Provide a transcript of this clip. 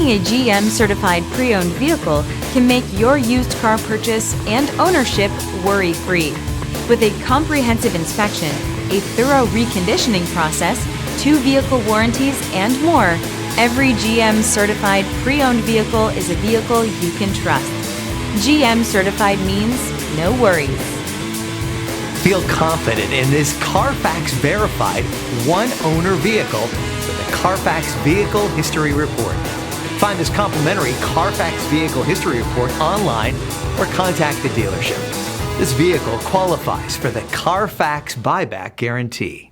Having a GM certified pre-owned vehicle can make your used car purchase and ownership worry-free. With a comprehensive inspection, a thorough reconditioning process, 2 vehicle warranties, and more, every GM certified pre-owned vehicle is a vehicle you can trust. GM certified means no worries. Feel confident in this Carfax verified one-owner vehicle with a Carfax Vehicle History Report. Find this complimentary Carfax Vehicle History Report online or contact the dealership. This vehicle qualifies for the Carfax Buyback Guarantee.